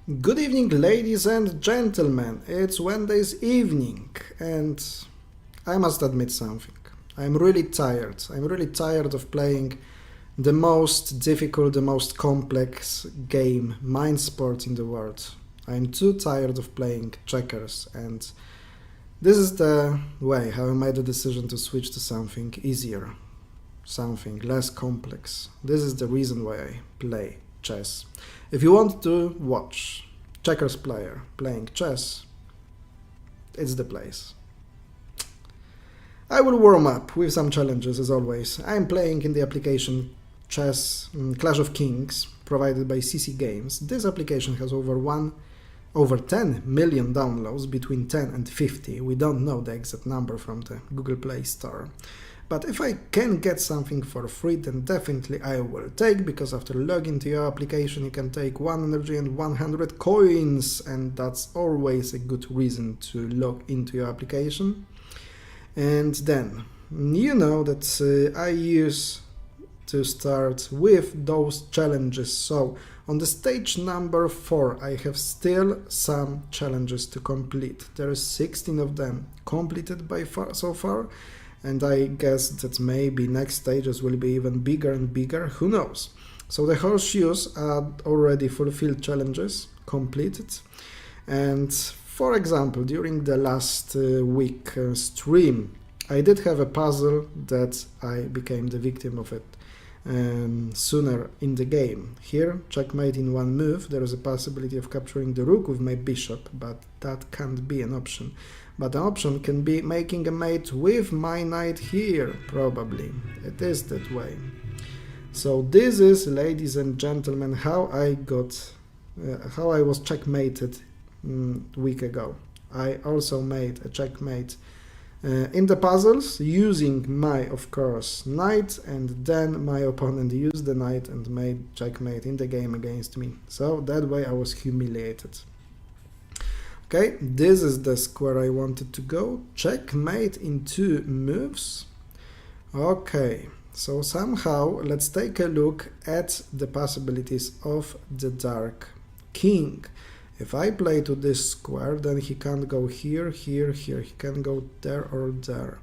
Good evening, ladies and gentlemen. It's Wednesday's evening, and I must admit something. I'm really tired. I'm really tired of playing the most difficult, the most complex game, mind sport in the world. I'm too tired of playing checkers, and this is the way how I made the decision to switch to something easier, something less complex. This is the reason why I play chess. If you want to watch checkers player playing chess, it's the place. I will warm up with some challenges as always. I'm playing in the application Clash of Kings provided by CC Games. This application has over 10 million downloads, between 10 and 50. We don't know the exact number from the Google Play Store. But if I can get something for free, then definitely I will take, because after logging to your application you can take 1 energy and 100 coins, and that's always a good reason to log into your application. And then, you know that I use to start with those challenges. So on the stage number 4 I have still some challenges to complete. There are 16 of them completed so far. And I guess that maybe next stages will be even bigger and bigger, who knows. So the horseshoes are already fulfilled challenges, completed. And for example, during the last week stream, I did have a puzzle that I became the victim of it sooner in the game. Here, checkmate in one move. There is a possibility of capturing the rook with my bishop, but that can't be an option. But an option can be making a mate with my knight here, probably. It is that way. So this is, ladies and gentlemen, how I was checkmated a week ago. I also made a checkmate in the puzzles using my, of course, knight, and then my opponent used the knight and made checkmate in the game against me. So that way I was humiliated. Okay, this is the square I wanted to go. Checkmate in 2 moves. Okay, so somehow let's take a look at the possibilities of the dark king. If I play to this square, then he can't go here, here, here. He can go there or there.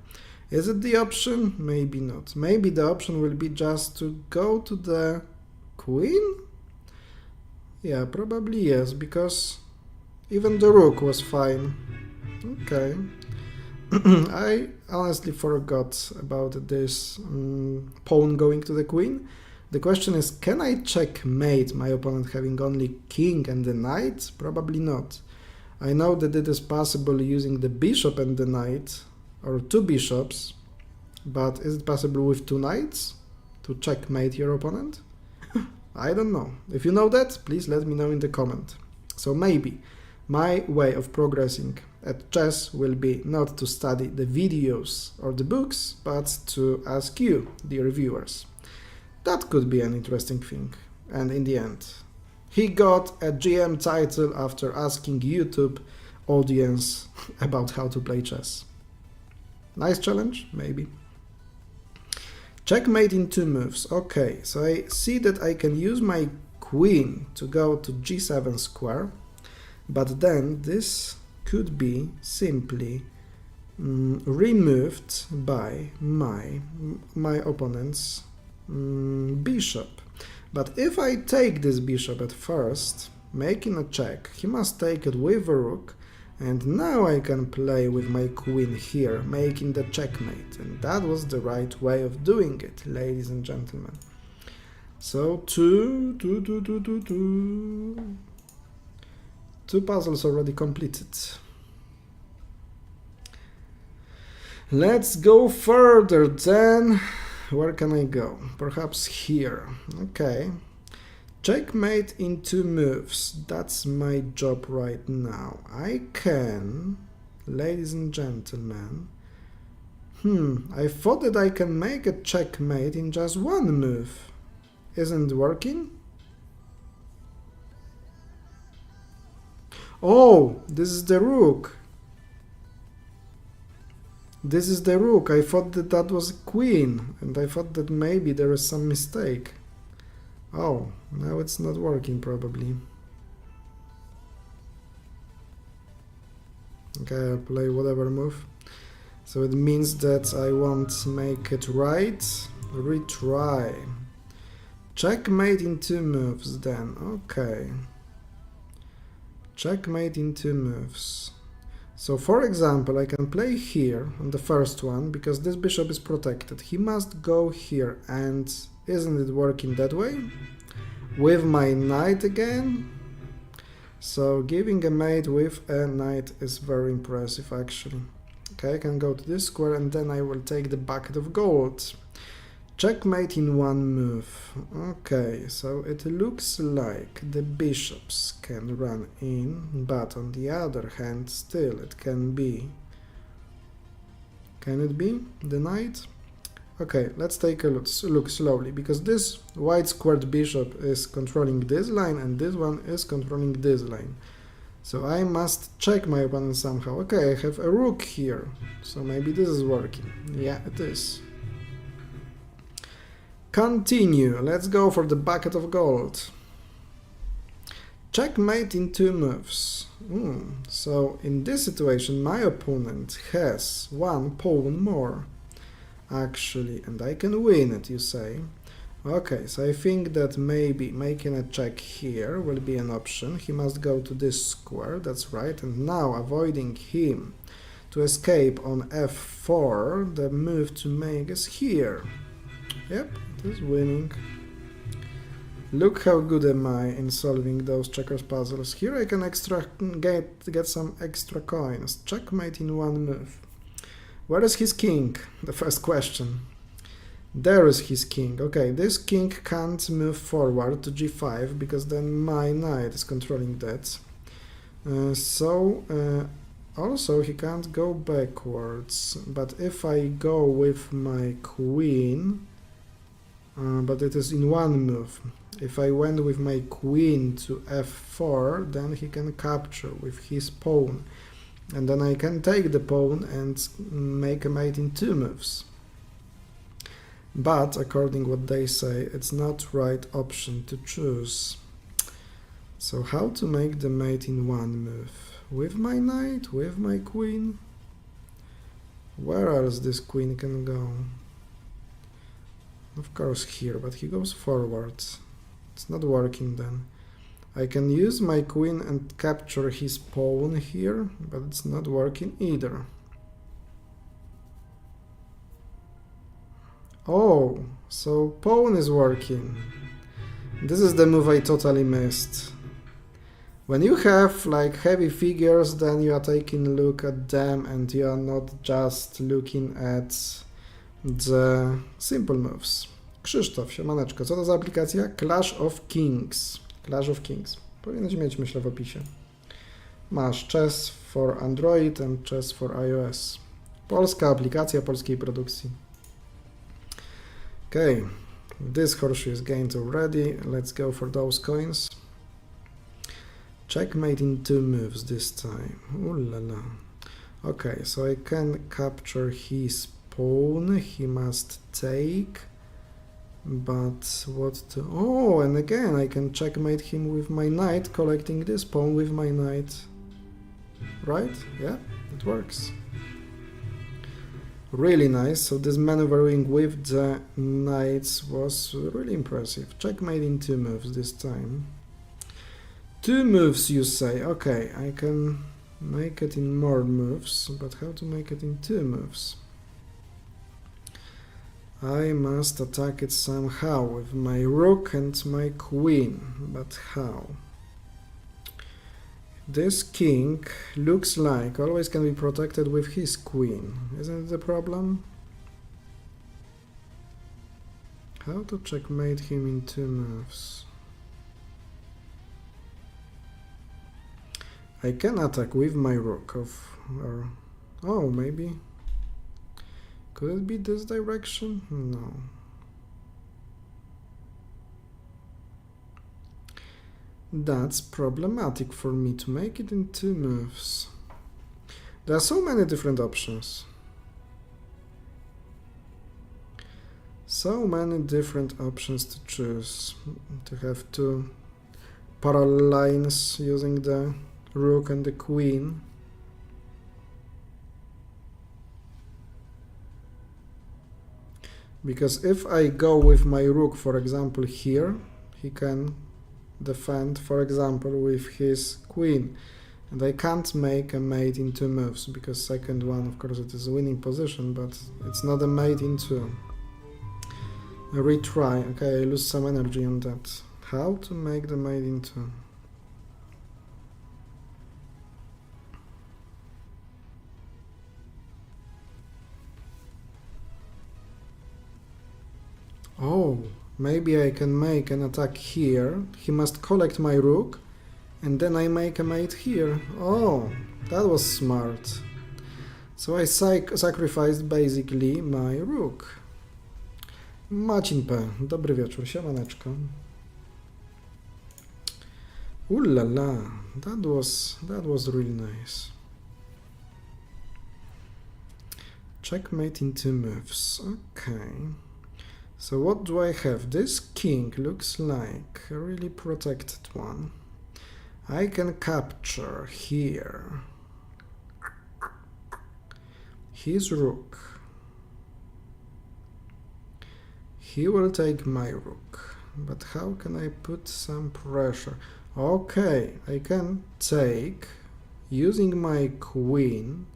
Is it the option? Maybe not. Maybe the option will be just to go to the queen? Yeah, probably yes, because even the rook was fine. Okay. I honestly forgot about this pawn going to the queen. The question is, can I checkmate my opponent having only king and the knight? Probably not. I know that it is possible using the bishop and the knight, or 2 bishops, but is it possible with 2 knights to checkmate your opponent? I don't know. If you know that, please let me know in the comment. So maybe my way of progressing at chess will be not to study the videos or the books, but to ask you, dear viewers. That could be an interesting thing. And in the end, he got a GM title after asking YouTube audience about how to play chess. Nice challenge, maybe. Checkmate in 2 moves. Okay, so I see that I can use my queen to go to g7 square. But then this could be simply removed by my opponent's bishop. But if I take this bishop at first, making a check, he must take it with a rook, and now I can play with my queen here, making the checkmate. And that was the right way of doing it, ladies and gentlemen. So two puzzles already completed. Let's go further then. Where can I go? Perhaps here. Okay. Checkmate in 2 moves. That's my job right now. I can, ladies and gentlemen, I thought that I can make a checkmate in just 1 move. Isn't it working? Oh, this is the rook. This is the rook. I thought that that was a queen, and I thought that maybe there is some mistake. Oh, now it's not working probably. Okay, I'll play whatever move. So it means that I won't make it right. Retry. Checkmate in 2 moves then. Okay. Checkmate in 2 moves. So for example, I can play here on the first one because this bishop is protected. He must go here, and isn't it working that way? With my knight again? So giving a mate with a knight is very impressive actually. Okay, I can go to this square and then I will take the bucket of gold. Checkmate in 1 move. Okay, so it looks like the bishops can run in, but on the other hand, still it can be. Can it be the knight? Okay, let's take a look slowly, because this white squared bishop is controlling this line and this one is controlling this line. So I must check my opponent somehow. Okay, I have a rook here, so maybe this is working. Yeah, it is. Continue. Let's go for the bucket of gold. Checkmate in 2 moves. So in this situation my opponent has 1 pawn more actually, and I can win it, you say. Okay, so I think that maybe making a check here will be an option. He must go to this square, that's right, and now avoiding him to escape on f4, the move to make is here. Yep, it is winning. Look how good am I in solving those checkers puzzles. Here I can get some extra coins. Checkmate in 1 move. Where is his king? The first question. There is his king. Okay, this king can't move forward to g5 because then my knight is controlling that. Also he can't go backwards. But if I go with my queen, but it is in 1 move. If I went with my queen to f4, then he can capture with his pawn. And then I can take the pawn and make a mate in 2 moves. But according what they say, it's not right option to choose. So how to make the mate in 1 move? With my knight? With my queen? Where else this queen can go? Of course here, but he goes forwards. It's not working then. I can use my queen and capture his pawn here, but it's not working either. Oh, so pawn is working. This is the move I totally missed. When you have like heavy figures, then you are taking a look at them and you are not just looking at the simple moves. Krzysztof, siemaneczko. Co to za aplikacja? Clash of Kings. Clash of Kings. Powinieneś mieć, myślę, w opisie. Masz chess for Android and chess for iOS. Polska aplikacja polskiej produkcji. Okay, this horseshoe is gained already. Let's go for those coins. Checkmate in 2 moves this time. Ooh la la. Okay, so I can capture his pawn. He must take. But what to... Oh, and again I can checkmate him with my knight, collecting this pawn with my knight. Right? Yeah, it works. Really nice. So this maneuvering with the knights was really impressive. Checkmate in 2 moves this time. 2 moves, you say. Okay, I can make it in more moves, but how to make it in 2 moves? I must attack it somehow with my rook and my queen, but how? This king looks like always can be protected with his queen, isn't it the problem? How to checkmate him in 2 moves? I can attack with my rook or oh, maybe. Could it be this direction? No. That's problematic for me to make it in 2 moves. There are so many different options. So many different options to choose. To have 2 parallel lines using the rook and the queen. Because if I go with my rook, for example, here, he can defend, for example, with his queen. And I can't make a mate in 2 moves, because second one, of course, it is a winning position, but it's not a mate in 2. A retry. Okay, I lose some energy on that. How to make the mate in 2? Oh, maybe I can make an attack here. He must collect my rook, and then I make a mate here. Oh, that was smart. So I sacrificed basically my rook. Macin P. Dobry wieczór, siemaneczko. Ooh la la, that was really nice. Checkmate in 2 moves. Okay. So what do I have? This king looks like a really protected one. I can capture here his rook. He will take my rook. But how can I put some pressure? Okay, I can take, using my queen,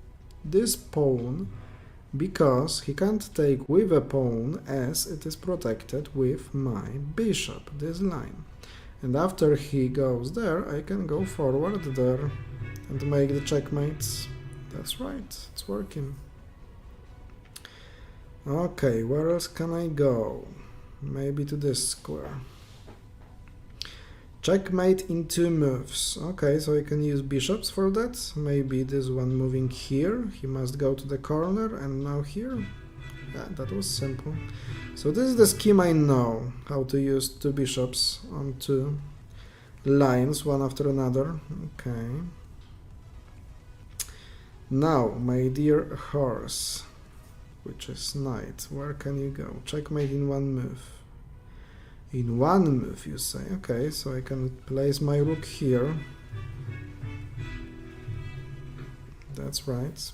this pawn, because he can't take with a pawn as it is protected with my bishop, this line. And after he goes there, I can go forward there and make the checkmates. That's right, it's working. Okay, where else can I go? Maybe to this square. Checkmate in 2 moves. Okay, so I can use bishops for that. Maybe this one moving here. He must go to the corner, and now here. Yeah, that was simple. So this is the scheme I know, how to use 2 bishops on 2 lines, one after another. Okay. Now, my dear horse, which is knight, where can you go? Checkmate in 1 move. In 1 move, you say. Okay, so I can place my rook here. That's right.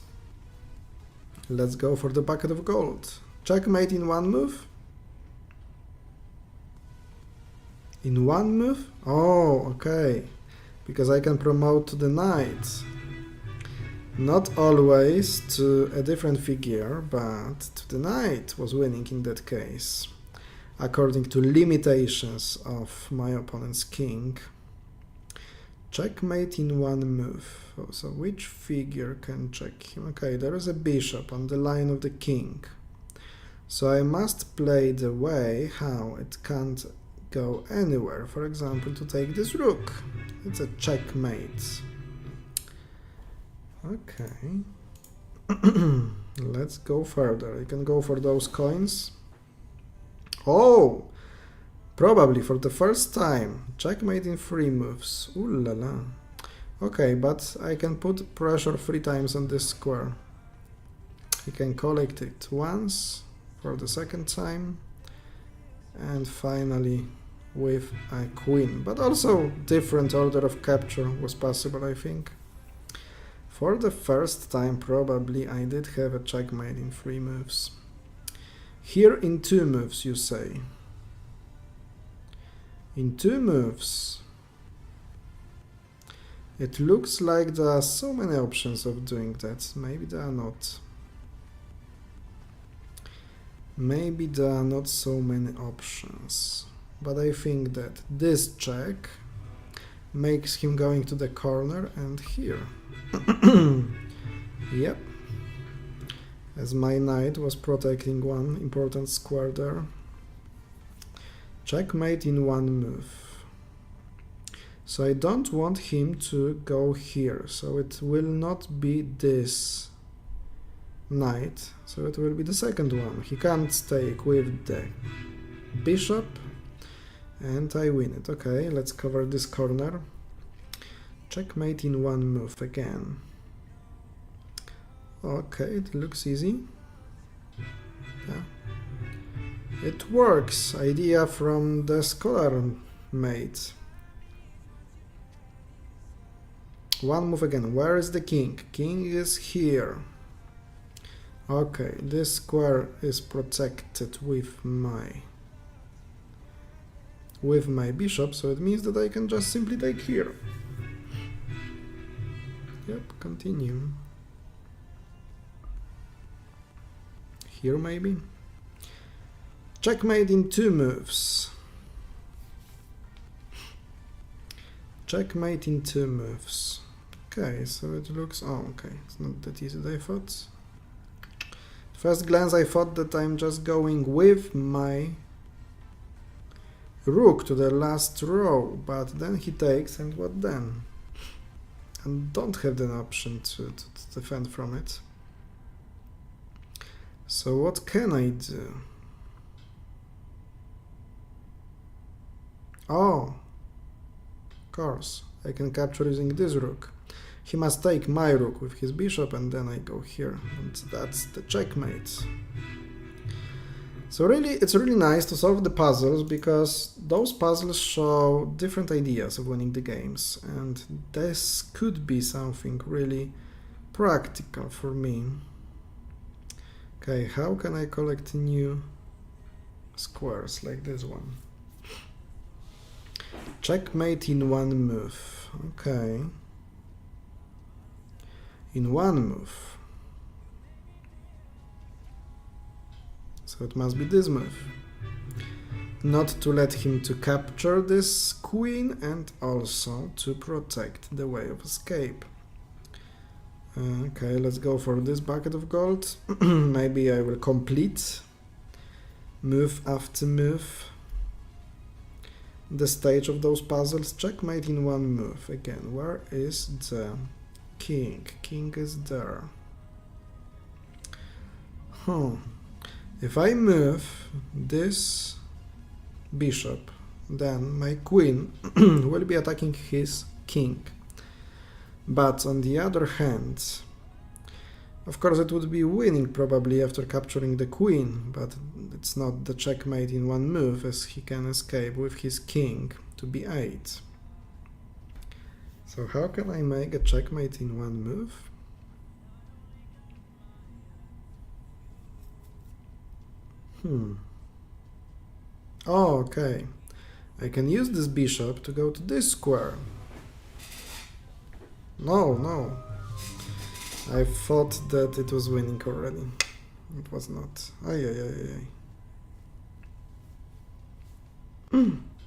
Let's go for the bucket of gold. Checkmate in 1 move. In 1 move? Oh, okay. Because I can promote to the knight. Not always to a different figure, but to the knight was winning in that case, according to limitations of my opponent's king. Checkmate in 1 move. Oh, so which figure can check him? Okay, there is a bishop on the line of the king. So I must play the way how it can't go anywhere. For example, to take this rook. It's a checkmate. Okay. Let's go further. I can go for those coins. Oh! Probably for the first time. Checkmate in 3 moves. Ooh la la. Okay, but I can put pressure 3 times on this square. He can collect it once for the second time. And finally with a queen. But also different order of capture was possible, I think. For the first time, probably, I did have a checkmate in 3 moves. Here in 2 moves, you say. In 2 moves, it looks like there are so many options of doing that. Maybe there are not. Maybe there are not so many options. But I think that this check makes him going to the corner and here. Yep. As my knight was protecting one important square there. Checkmate in 1 move. So I don't want him to go here. So it will not be this knight. So it will be the second one. He can't take with the bishop. And I win it. Okay, let's cover this corner. Checkmate in 1 move again. Okay, it looks easy. Yeah. It works. Idea from the scholar mate. 1 move again. Where is the king? King is here. Okay, this square is protected with my bishop, so it means that I can just simply take here. Yep, continue. Here maybe? Checkmate in 2 moves. Checkmate in 2 moves. Okay, so it looks... oh, okay, it's not that easy as I thought. First glance I thought that I'm just going with my rook to the last row, but then he takes, and what then? And don't have the option to defend from it. So what can I do? Oh, of course, I can capture using this rook. He must take my rook with his bishop, and then I go here, and that's the checkmate. So really, it's really nice to solve the puzzles, because those puzzles show different ideas of winning the games, and this could be something really practical for me. Okay, how can I collect new squares like this one? Checkmate in 1 move. Okay. In 1 move. So it must be this move. Not to let him to capture this queen, and also to protect the way of escape. Okay, let's go for this bucket of gold. Maybe I will complete move after move the stage of those puzzles. Checkmate in 1 move. Again, where is the king? King is there. If I move this bishop, then my queen will be attacking his king. But on the other hand, of course it would be winning probably after capturing the queen, but it's not the checkmate in 1 move, as he can escape with his king to b8. So how can I make a checkmate in 1 move? Oh, okay. I can use this bishop to go to this square. No. I thought that it was winning already. It was not.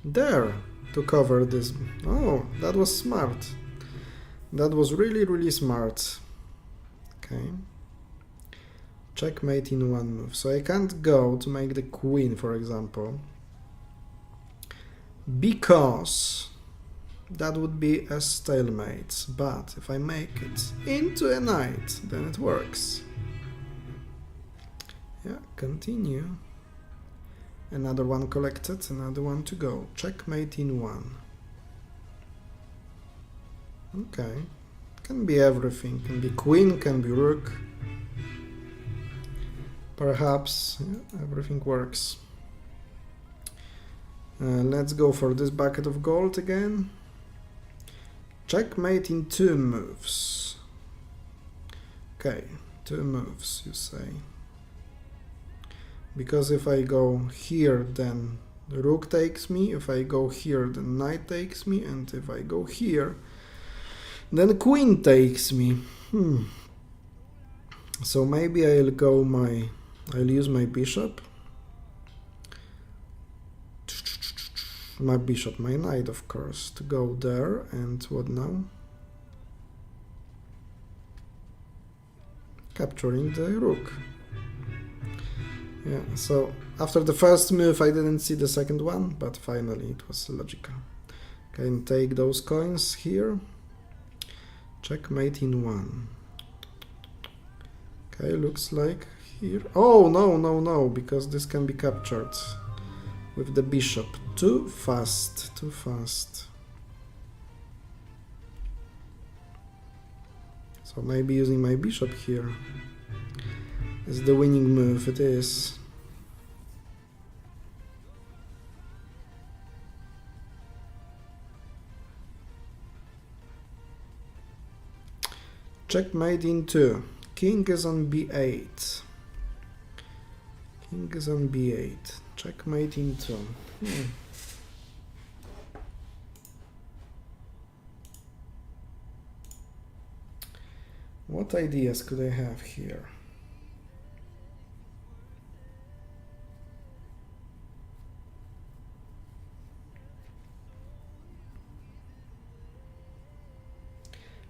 There, to cover this. Oh, that was smart. That was really, really smart. Okay. Checkmate in 1 move. So I can't go to make the queen, for example, because that would be a stalemate. But if I make it into a knight, then it works. Yeah, continue. Another one collected, another one to go. Checkmate in 1. Okay. Can be everything. Can be queen, can be rook. Perhaps, yeah, everything works. Let's go for this bucket of gold again. Checkmate in 2 moves. Okay, 2 moves, you say. Because if I go here, then the rook takes me. If I go here, the knight takes me. And if I go here, then the queen takes me. So maybe I'll use my bishop. My knight, of course, to go there. And what now? Capturing the rook. Yeah, so after the first move I didn't see the second one, but finally it was logical. Can take those coins here. Checkmate in 1. Okay, looks like here. Oh, no, because this can be captured with the bishop. Too fast. So maybe using my bishop here is the winning move. It is. Checkmate in 2. King is on b8. King is on b8. Checkmate in 2. What ideas could I have here?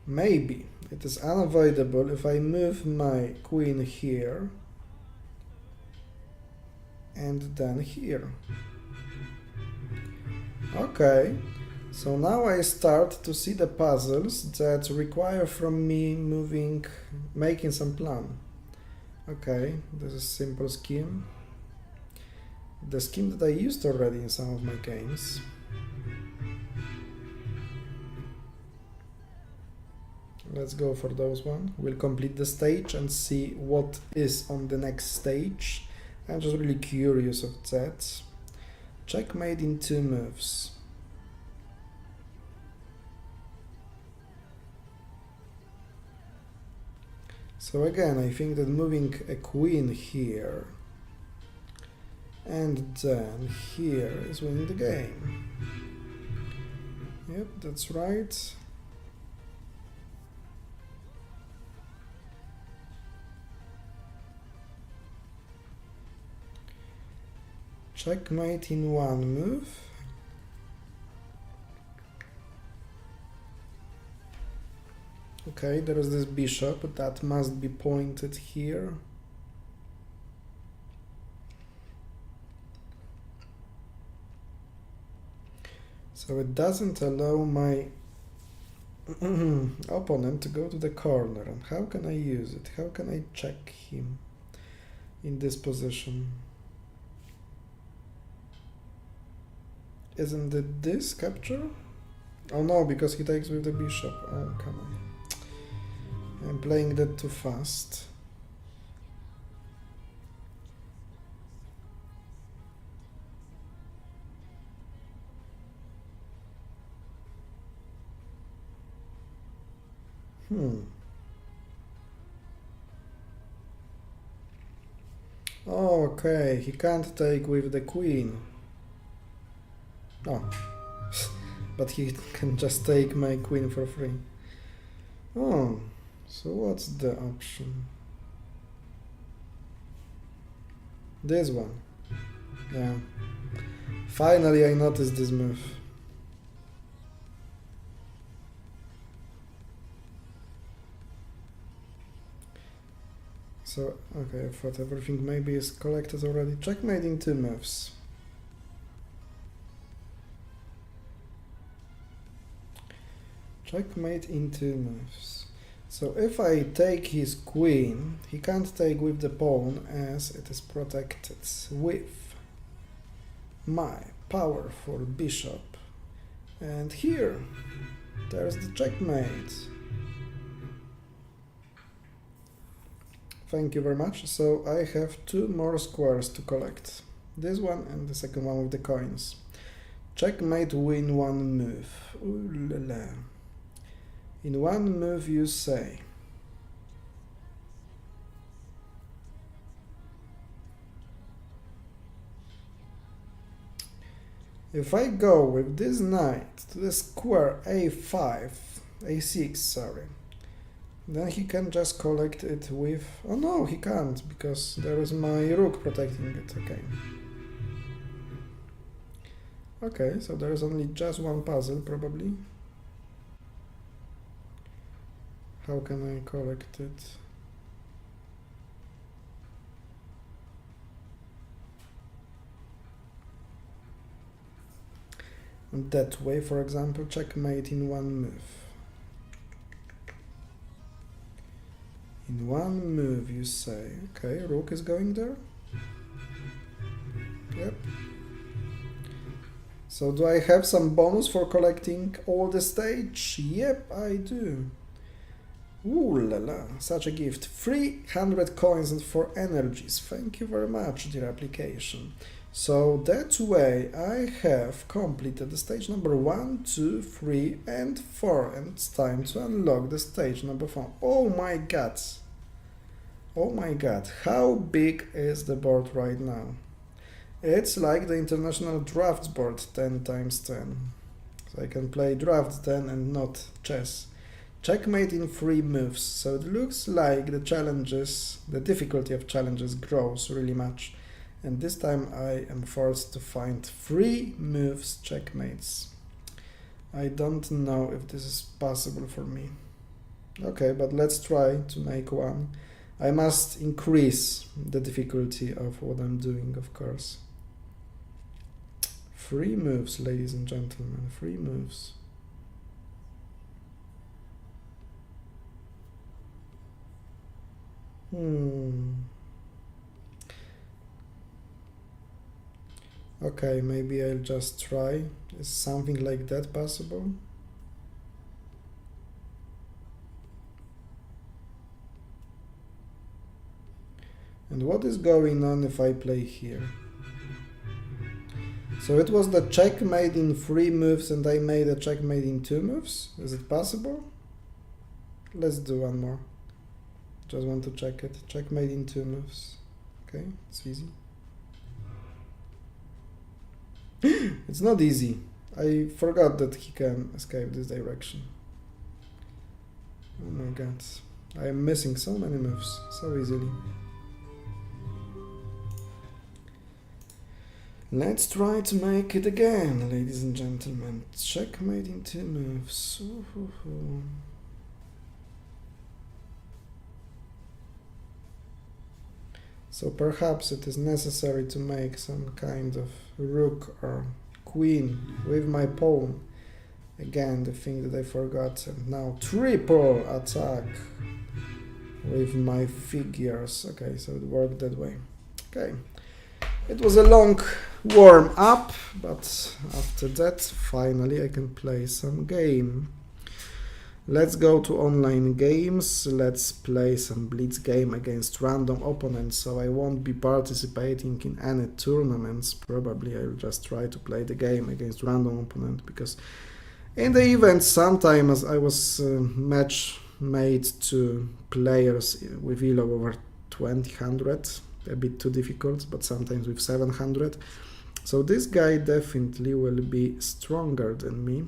Maybe it is unavoidable if I move my queen here and then here. Okay, so now I start to see the puzzles that require from me making some plan. Okay, this is simple scheme. The scheme that I used already in some of my games. Let's go for those one. We'll complete the stage and see what is on the next stage. I'm just really curious of that. Checkmate in 2 moves. So again, I think that moving a queen here and then here is winning the game. Yep, that's right. Checkmate in 1 move. Okay, there is this bishop that must be pointed here. So it doesn't allow my opponent to go to the corner. And how can I use it? How can I check him in this position? Isn't it this capture? Oh no, because he takes with the bishop. Oh, come on. I'm playing that too fast. Oh, okay, he can't take with the queen. Oh, but he can just take my queen for free. Oh, so what's the option? This one. Yeah. Finally I noticed this move. So, okay, I thought everything maybe is collected already. Checkmate in 2 moves. Checkmate in 2 moves. So if I take his queen, he can't take with the pawn as it is protected with my powerful bishop. And here, there's the checkmate. Thank you very much. So I have 2 more squares to collect. This one and the second one with the coins. Checkmate, win 1 move. Ooh la la. In 1 move you say. If I go with this knight to the square a5, a6, sorry, then he can just collect it with... Oh no, he can't, because there is my rook protecting it, okay. Okay, so there is only just 1 puzzle, probably. How can I collect it? And that way, for example, checkmate in 1 move. In 1 move you say, okay, rook is going there. Yep. So do I have some bonus for collecting all the stage? Yep, I do. Ooh la la, such a gift. 300 coins and 4 energies. Thank you very much, dear application. So that way I have completed the stage number 1, 2, 3 and 4. And it's time to unlock the stage number 4. Oh my god. Oh my god, how big is the board right now? It's like the international drafts board 10 times 10. So I can play drafts then and not chess. Checkmate in 3 moves. So it looks like the challenges, the difficulty of challenges grows really much. And this time I am forced to find 3 moves checkmates. I don't know if this is possible for me. Okay, but let's try to make one. I must increase the difficulty of what I'm doing, of course. 3 moves, ladies and gentlemen, 3 moves. Okay, maybe I'll just try. Is something like that possible? And what is going on if I play here? So it was the checkmate in 3 moves and I made a checkmate in 2 moves? Is it possible? Let's do one more. Just want to check it. Checkmate in 2 moves. Okay, it's easy. It's not easy. I forgot that he can escape this direction. Oh my god. I am missing so many moves so easily. Let's try to make it again, ladies and gentlemen. Checkmate in 2 moves. Ooh. So perhaps it is necessary to make some kind of rook or queen with my pawn. Again, the thing that I forgot. And now triple attack with my figures. Okay, so it worked that way. Okay. It was a long warm up, but after that, finally I can play some game. Let's go to online games. Let's play some Blitz game against random opponents. So I won't be participating in any tournaments. Probably I'll just try to play the game against random opponent, because in the event sometimes I was match made to players with ELO over 2000. A bit too difficult, but sometimes with 700. So this guy definitely will be stronger than me.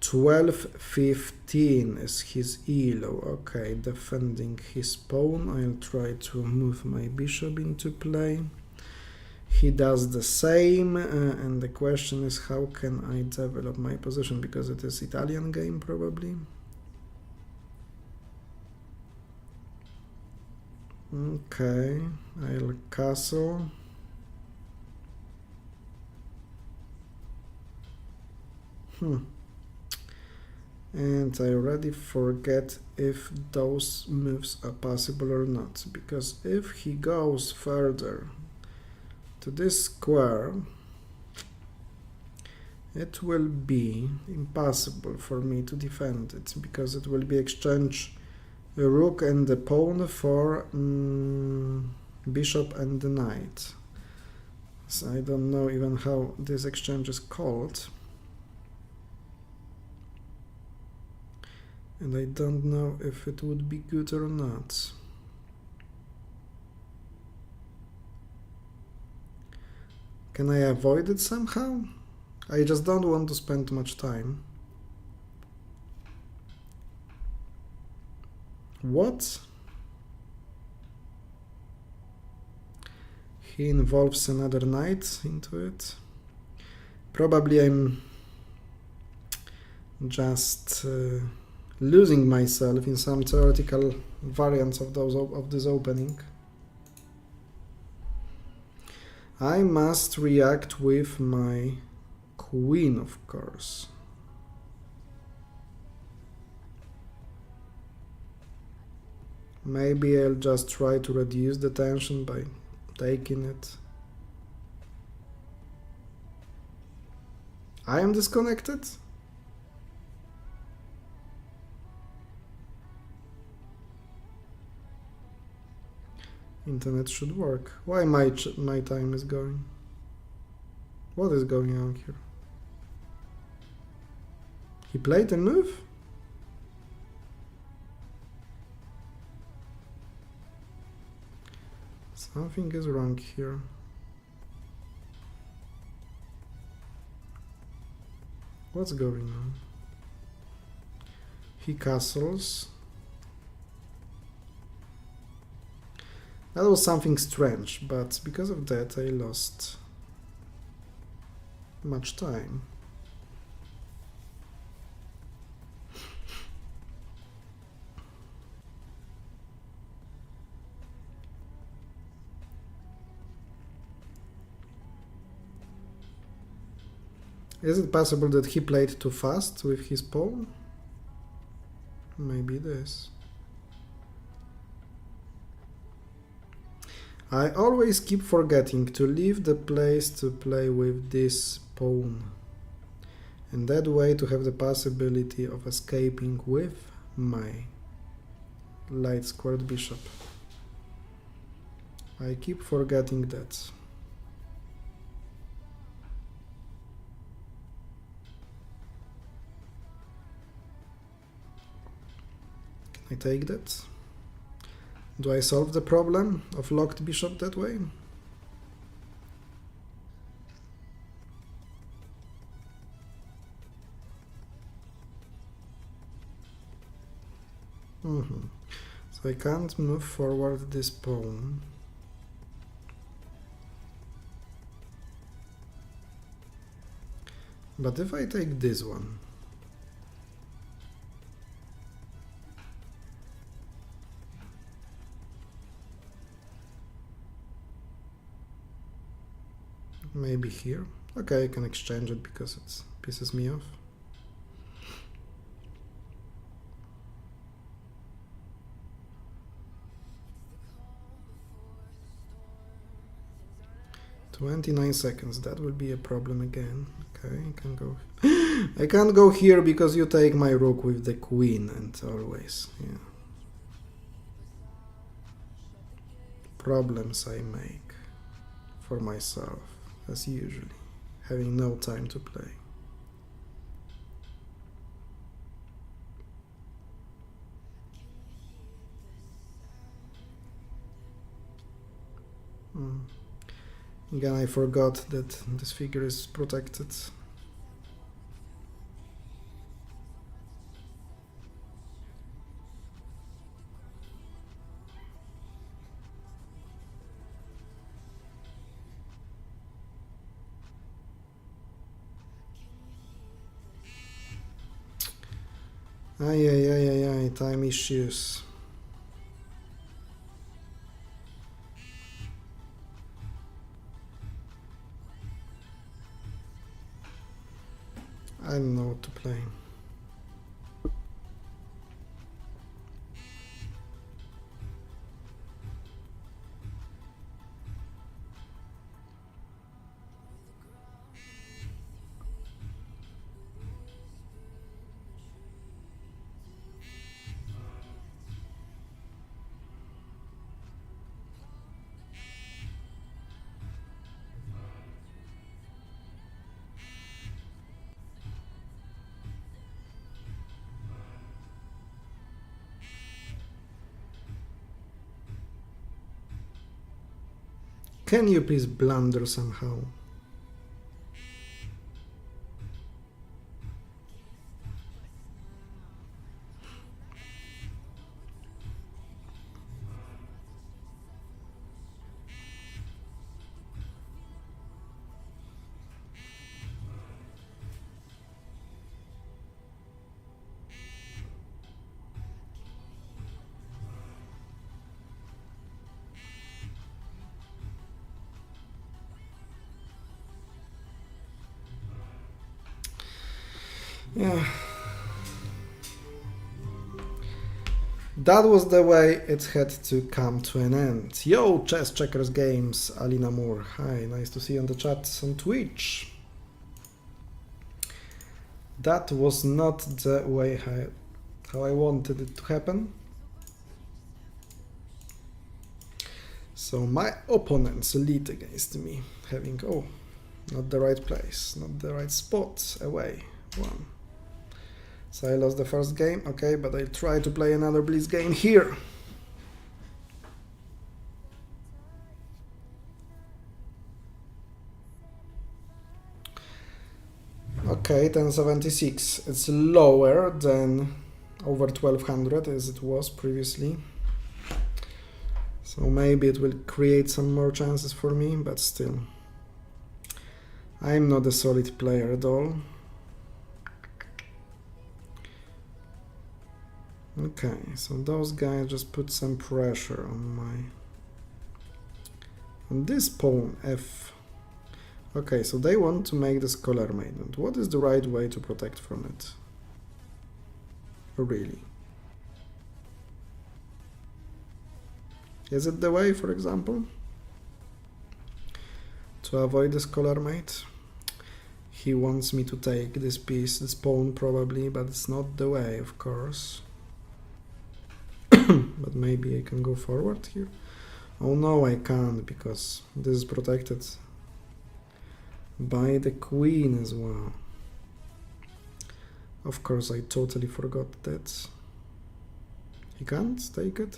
12-15 is his ELO. Okay, defending his pawn. I'll try to move my bishop into play. He does the same, and the question is how can I develop my position, because it is Italian game probably. Okay, I'll castle. And I already forget if those moves are possible or not, because if he goes further to this square, it will be impossible for me to defend it, because it will be exchange the rook and the pawn for bishop and the knight. So I don't know even how this exchange is called. And I don't know if it would be good or not. Can I avoid it somehow? I just don't want to spend too much time. What? He involves another knight into it. Probably I'm just losing myself in some theoretical variants of this opening. I must react with my queen, of course. Maybe I'll just try to reduce the tension by taking it. I am disconnected? Internet should work. Why my time is going? What is going on here? He played a move? Something is wrong here. What's going on? He castles. That was something strange, but because of that I lost much time. Is it possible that he played too fast with his pawn? Maybe this. I always keep forgetting to leave the place to play with this pawn, and that way to have the possibility of escaping with my light squared bishop. I keep forgetting that. Can I take that? Do I solve the problem of locked bishop that way? So I can't move forward this pawn. But if I take this one, maybe here. Okay, I can exchange it because it pisses me off. "29 seconds, that will be a problem again." Okay, I can go. I can't go here because you take my rook with the queen, and always, yeah. Problems I make for myself, as usually, having no time to play. Again, I forgot that this figure is protected. Ay, time issues. I don't know what to play. Can you please blunder somehow? Yeah. That was the way it had to come to an end. Yo, Chess Checkers Games, Alina Moore. Hi, nice to see you on the chat on Twitch. That was not the way how I wanted it to happen. So my opponents lead against me, having, oh, not the right place, not the right spot, away, one. So I lost the first game, okay, but I'll try to play another Blitz game here. Okay, 1076. It's lower than over 1200 as it was previously. So maybe it will create some more chances for me, but still. I'm not a solid player at all. Okay, so those guys just put some pressure on this pawn f. Okay, so they want to make this color maiden. What is the right way to protect from it? Really? Is it the way, for example, to avoid this color mate? He wants me to take this piece, this pawn probably, but it's not the way, of course. But maybe I can go forward here. Oh no, I can't, because this is protected by the queen as well. Of course, I totally forgot that. He can't take it?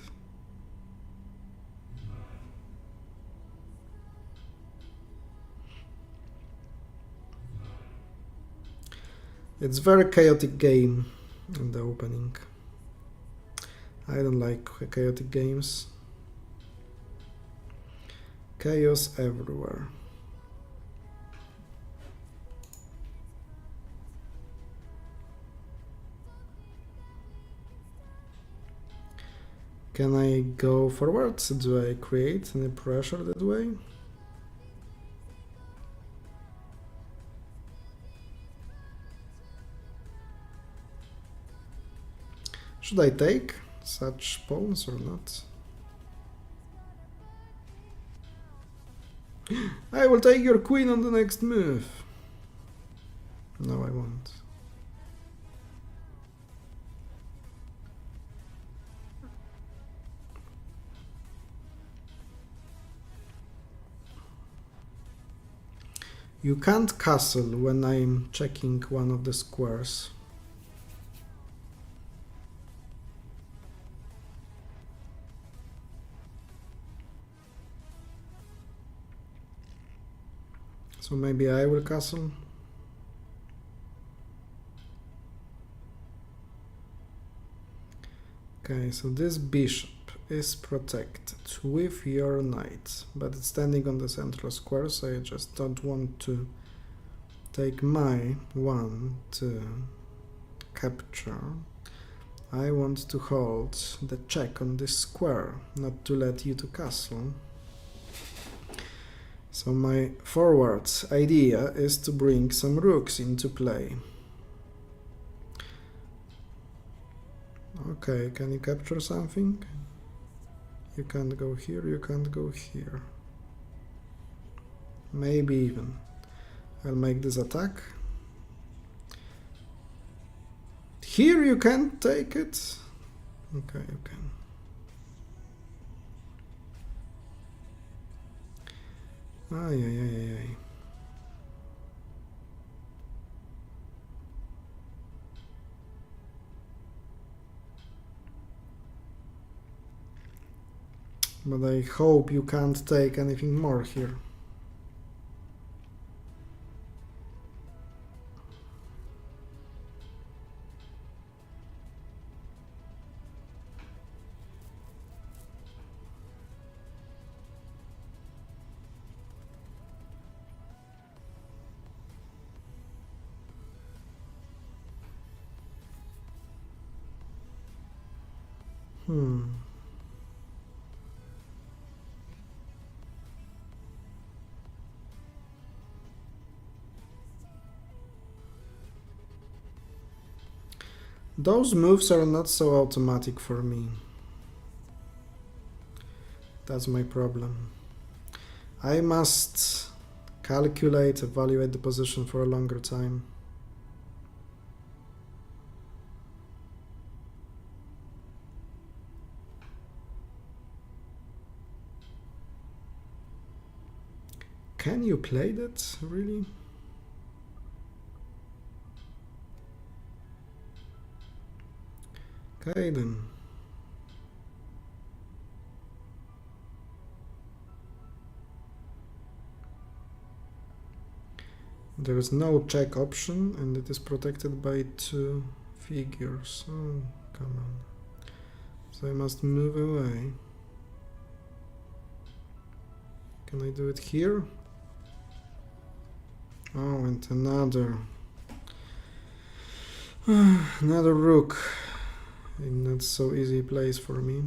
It's very chaotic game in the opening. I don't like chaotic games. Chaos everywhere. Can I go forward? Do I create any pressure that way? Should I take such pawns or not? I will take your queen on the next move. No, I won't. You can't castle when I'm checking one of the squares. So maybe I will castle. Okay, so this bishop is protected with your knight, but it's standing on the central square, so I just don't want to take my one to capture. I want to hold the check on this square, not to let you to castle. So my forward idea is to bring some rooks into play. Okay, can you capture something? You can't go here, you can't go here. Maybe even. I'll make this attack. Here you can't take it. Okay, you can. Ay, ay, ay, ay, ay. But I hope you can't take anything more here. Those moves are not so automatic for me. That's my problem. I must calculate, evaluate the position for a longer time. Can you play that, really? Okay then. There is no check option and it is protected by 2 figures. Oh, come on. So I must move away. Can I do it here? Oh, and another another rook in not so easy place for me.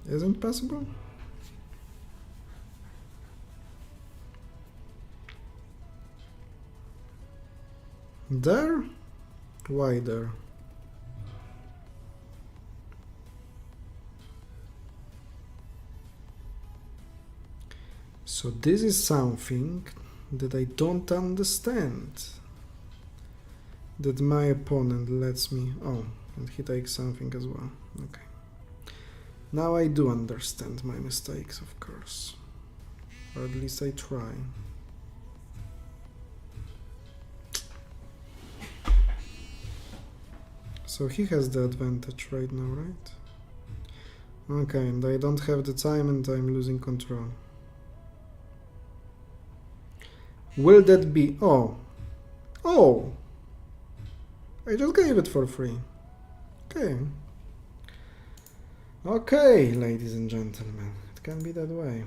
Isn't possible? There? Why there? So this is something that I don't understand. That my opponent lets me... Oh, and he takes something as well. Okay. Now I do understand my mistakes, of course. Or at least I try. So he has the advantage right now, right? Okay, and I don't have the time and I'm losing control. Will that be... Oh! Oh! I just gave it for free. Okay. Okay, ladies and gentlemen. It can be that way.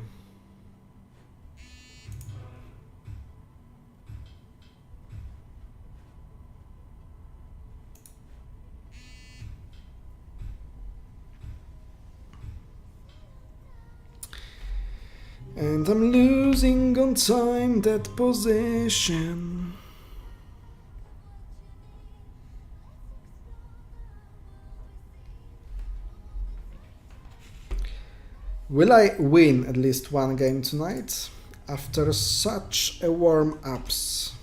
And I'm losing on time that position. Will I win at least one game tonight? After such a warm-ups.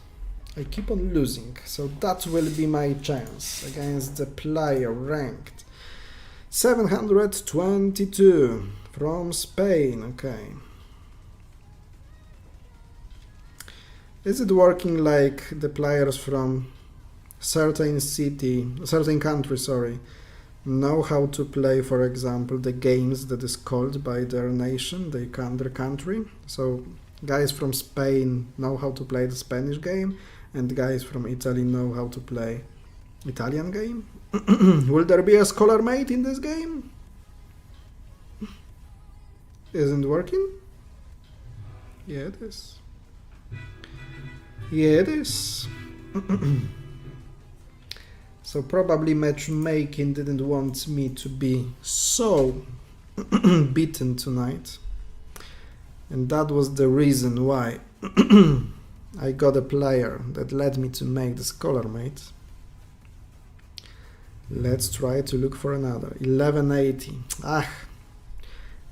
I keep on losing, so that will be my chance against the player ranked 722 from Spain. Okay. Is it working like the players from certain country, sorry, know how to play, for example, the games that is called by their nation, their country? So guys from Spain know how to play the Spanish game, and guys from Italy know how to play Italian game. Will there be a scholar mate in this game? Isn't working? Yeah, it is. Yeah, it is. So probably matchmaking didn't want me to be so beaten tonight. And that was the reason why I got a player that led me to make the scholar mate. Let's try to look for another. 1180.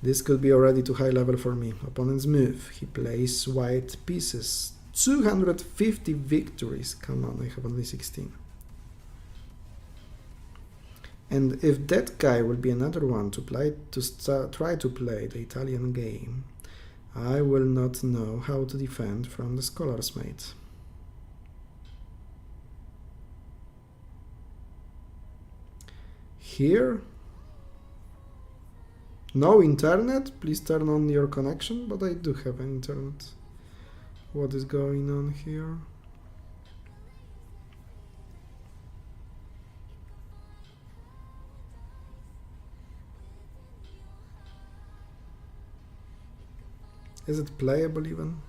This could be already too high level for me. Opponent's move. He plays white pieces. 250 victories. Come on, I have only 16. And if that guy will be another one to try to play the Italian game, I will not know how to defend from the scholar's mate. Here, no internet. Please turn on your connection. But I do have an internet. What is going on here? Is it playable even?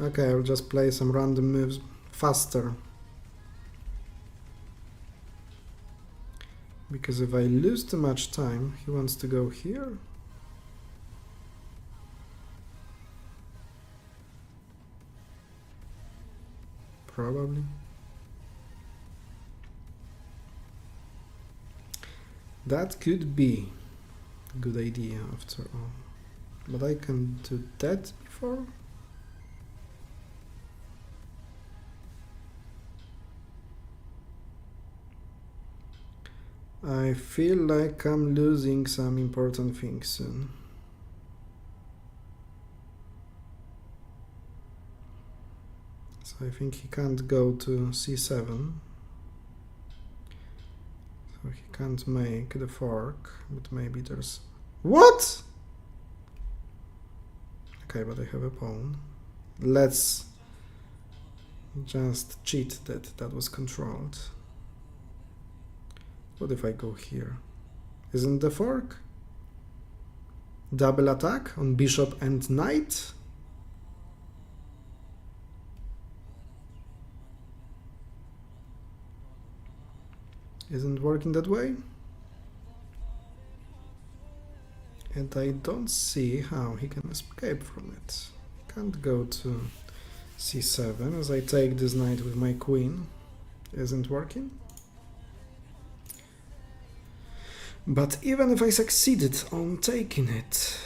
Okay, I'll just play some random moves faster. Because if I lose too much time, he wants to go here. probably. That could be a good idea after all. But I can do that before. I feel like I'm losing some important things soon. So I think he can't go to c7. So he can't make the fork, but maybe there's... What? Okay, but I have a pawn. Let's just cheat that was controlled. What if I go here? Isn't the fork? Double attack on bishop and knight? Isn't working that way? And I don't see how he can escape from it. Can't go to c7 as I take this knight with my queen. Isn't working. But even if I succeeded on taking it,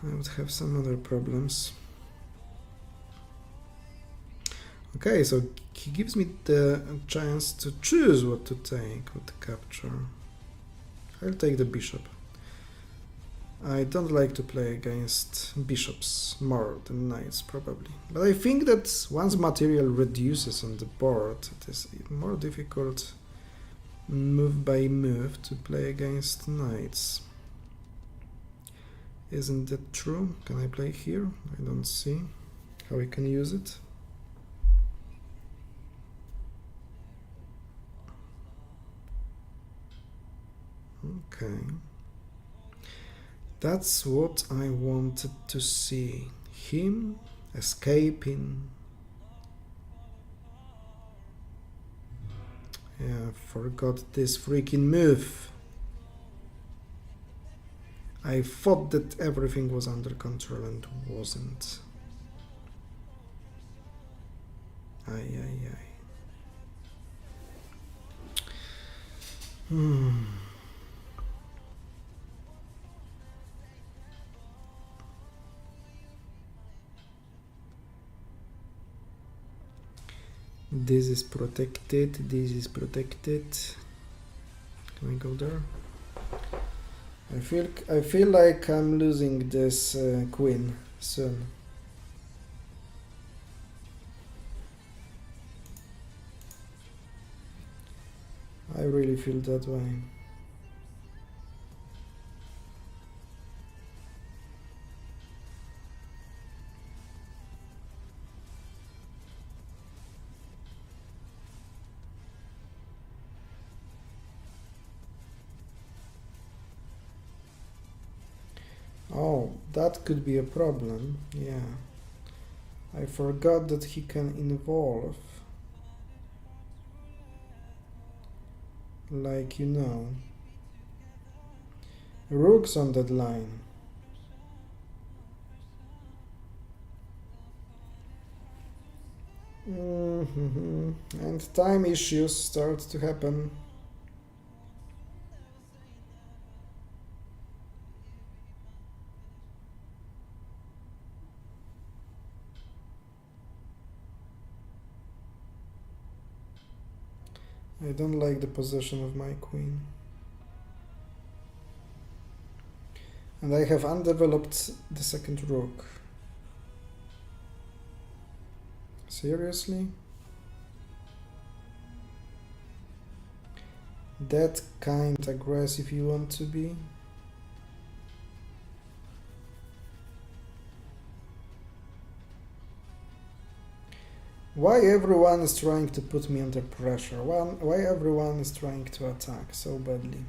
I would have some other problems. Okay, so he gives me the chance to choose what to take with the capture. I'll take the bishop. I don't like to play against bishops more than knights, probably. But I think that once material reduces on the board, it is more difficult move by move to play against knights. Isn't that true? Can I play here? I don't see how I can use it. Okay. That's what I wanted to see. Him escaping. Yeah, forgot this freaking move. I thought that everything was under control and wasn't. Ay, ay, ay. This is protected, this is protected. Can I go there? I feel like I'm losing this queen soon. I really feel that way. Oh, that could be a problem, yeah. I forgot that he can involve, like, you know, rooks on that line. And time issues start to happen. I don't like the position of my queen. And I have undeveloped the second rook. Seriously? That kind of aggressive you want to be? Why everyone is trying to put me under pressure? Why everyone is trying to attack so badly?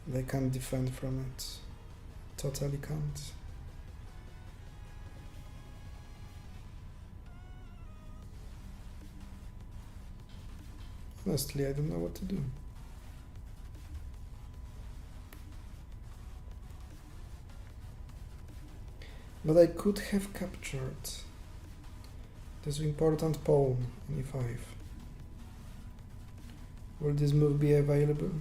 They can't defend from it. Totally can't. Honestly, I don't know what to do. But I could have captured. This important pawn, e5. Will this move be available?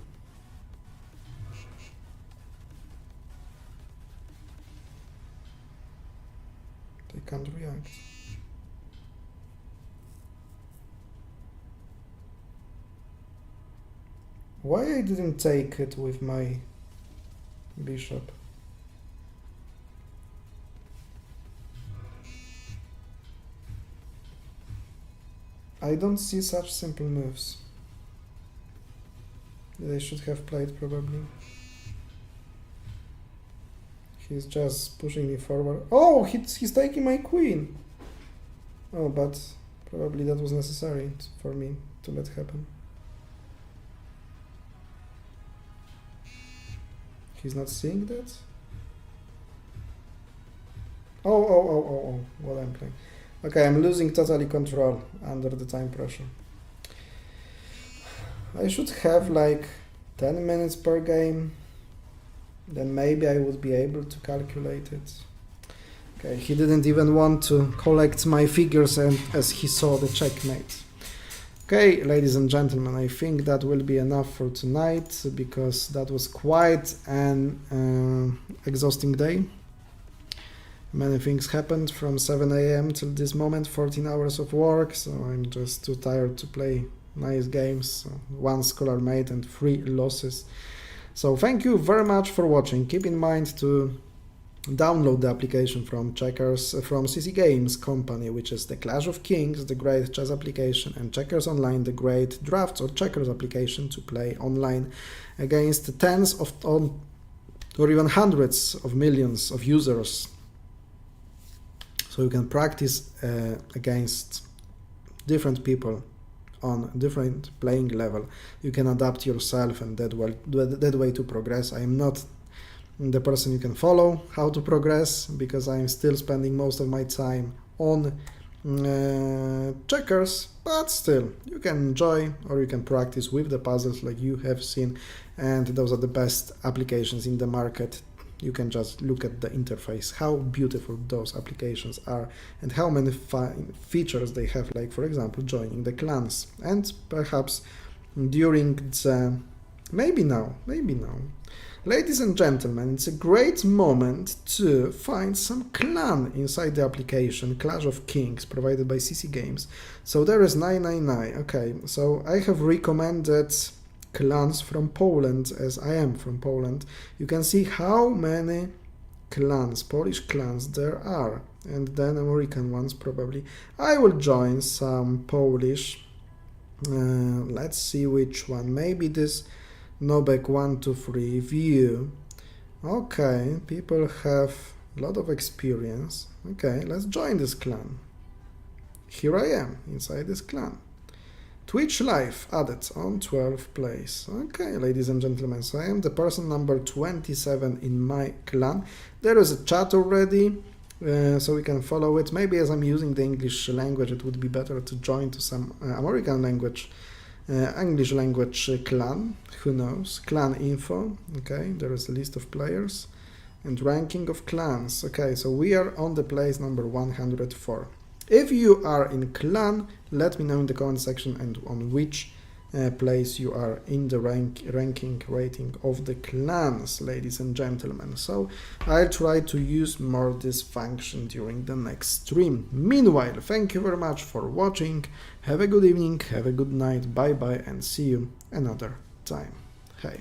They can't react. Why I didn't take it with my bishop? I don't see such simple moves. They should have played probably. He's just pushing me forward. Oh, he's taking my queen. Oh, but probably that was necessary for me to let happen. He's not seeing that? Oh, what I'm playing. Okay, I'm losing totally control under the time pressure. I should have like 10 minutes per game. Then maybe I would be able to calculate it. Okay, he didn't even want to collect my figures and as he saw the checkmate. Okay, ladies and gentlemen, I think that will be enough for tonight because that was quite an exhausting day. Many things happened from 7 AM till this moment, 14 hours of work, so I'm just too tired to play nice games. So 1 scholar mate and 3 losses. So thank you very much for watching. Keep in mind to download the application from Checkers, from CC Games company, which is the Clash of Kings, the great chess application, and Checkers Online, the great drafts or checkers application to play online against tens of or even hundreds of millions of users. So you can practice against different people on different playing level. You can adapt yourself and that way to progress. I am not the person you can follow how to progress because I'm still spending most of my time on checkers, but still you can enjoy or you can practice with the puzzles like you have seen, and those are the best applications in the market. You can just look at the interface, how beautiful those applications are and how many fine features they have, like for example joining the clans, and perhaps during the maybe now ladies and gentlemen, it's a great moment to find some clan inside the application Clash of Kings provided by CC Games. So there is 999. Okay, so I have recommended clans from Poland, as I am from Poland. You can see how many clans, Polish clans there are, and then American ones probably. I will join some Polish. Let's see which one. Maybe this Nobek 123 view. Okay, people have a lot of experience. Okay, let's join this clan. Here I am inside this clan. Twitch Live added on 12th place. Okay, ladies and gentlemen, so I am the person number 27 in my clan. There is a chat already, so we can follow it. Maybe as I'm using the English language, it would be better to join to some American language, English language clan. Who knows? Clan info. Okay, there is a list of players and ranking of clans. Okay, so we are on the place number 104. If you are in clan, let me know in the comment section and on which place you are in the ranking rating of the clans, ladies and gentlemen. So I'll try to use more this function during the next stream. Meanwhile, thank you very much for watching. Have a good evening, have a good night, bye bye, and see you another time. Hey.